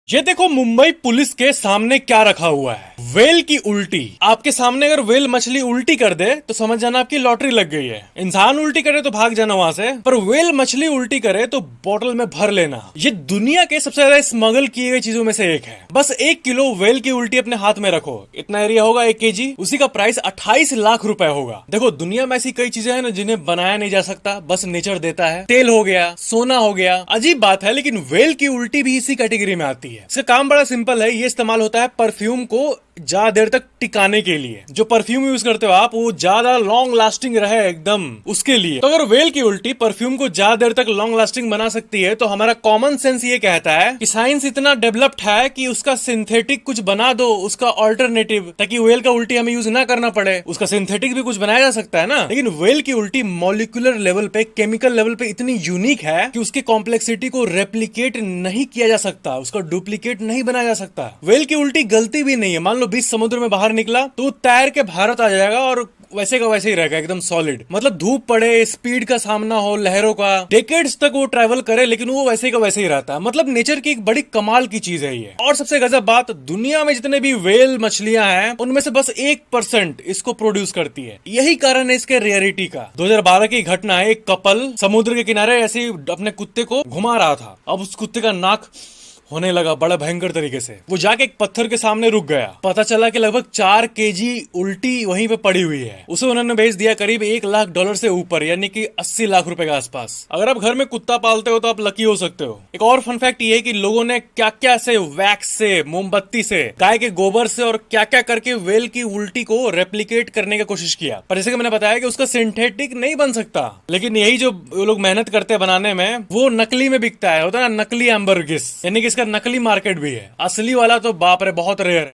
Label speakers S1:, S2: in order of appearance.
S1: ये देखो मुंबई पुलिस के सामने क्या रखा हुआ है। वेल की उल्टी। आपके सामने अगर वेल मछली उल्टी कर दे तो समझ जाना आपकी लॉटरी लग गई है। इंसान उल्टी करे तो भाग जाना वहां से, पर वेल मछली उल्टी करे तो बोतल में भर लेना। ये दुनिया के सबसे ज्यादा स्मगल किए गए चीजों में से एक है। बस 1 किलो वेल की उल्टी अपने हाथ में रखो, इतना एरिया होगा 1 kg, उसी का प्राइस 28 लाख रुपए होगा। देखो दुनिया में ऐसी कई चीजें हैं ना जिन्हें बनाया नहीं जा सकता, बस नेचर देता है। तेल हो गया, सोना हो गया, अजीब बात है, लेकिन वेल की उल्टी भी इसी कैटेगरी में आती है। इसका काम बड़ा सिंपल है। ये इस्तेमाल होता है परफ्यूम को ज्यादा देर तक टिकाने के लिए। जो परफ्यूम यूज करते हो आप, वो ज्यादा लॉन्ग लास्टिंग रहे एकदम, उसके लिए। तो अगर वेल की उल्टी परफ्यूम को ज्यादा देर तक लॉन्ग लास्टिंग बना सकती है, तो हमारा कॉमन सेंस ये कहता है कि साइंस इतना डेवलप्ड है कि उसका सिंथेटिक कुछ बना दो, उसका ऑल्टरनेटिव, ताकि वेल का उल्टी हमें यूज ना करना पड़े। उसका सिंथेटिक भी कुछ बनाया जा सकता है ना। लेकिन वेल की उल्टी मॉलिक्यूलर लेवल पे, केमिकल लेवल पे इतनी यूनिक है कि उसकी कॉम्प्लेक्सिटी को रेप्लीकेट नहीं किया जा सकता, उसका डुप्लीकेट नहीं बनाया जा सकता। वेल की उल्टी गलती भी नहीं है। मान लो 20 समुद्र में बाहर निकला तो तैर के भारत आ जाएगा और वैसे का वैसे ही रहेगा, एकदम सॉलिड। मतलब धूप पड़े, स्पीड का सामना हो, लहरों का, डेकेड्स तक वो ट्रैवल करे, लेकिन वो वैसे का वैसे ही रहता है। मतलब नेचर की एक बड़ी कमाल की चीज है ये। और सबसे गजब बात, दुनिया में जितने भी वेल मछलियां हैं उनमें से बस 1% इसको प्रोड्यूस करती है। यही कारण है इसके रेयरिटी का। 2012 की घटना है। एक कपल समुद्र के किनारे ऐसे ही अपने कुत्ते को घुमा रहा था। अब उस कुत्ते का नाक होने लगा बड़ा भयंकर तरीके से। वो जाके एक पत्थर के सामने रुक गया। पता चला कि लगभग 4 kg उल्टी वहीं पे पड़ी हुई है। उसे उन्होंने भेज दिया करीब $1 लाख से ऊपर, यानी कि 80 लाख रुपए के आसपास। अगर आप घर में कुत्ता पालते हो तो आप लकी हो सकते हो। एक और फन फैक्ट ये है कि लोगों ने क्या क्या से, वैक्स से, मोमबत्ती से, गाय के गोबर से और क्या क्या करके वेल की उल्टी को रेप्लीकेट करने की कोशिश किया। पर जैसे कि मैंने बताया कि उसका सिंथेटिक नहीं बन सकता। लेकिन यही जो लोग मेहनत करते हैं बनाने में, वो नकली में बिकता है। होता है ना नकली एम्बरगिस, यानी कि इसका नकली मार्केट भी है। असली वाला तो बाप रे बहुत रेयर है।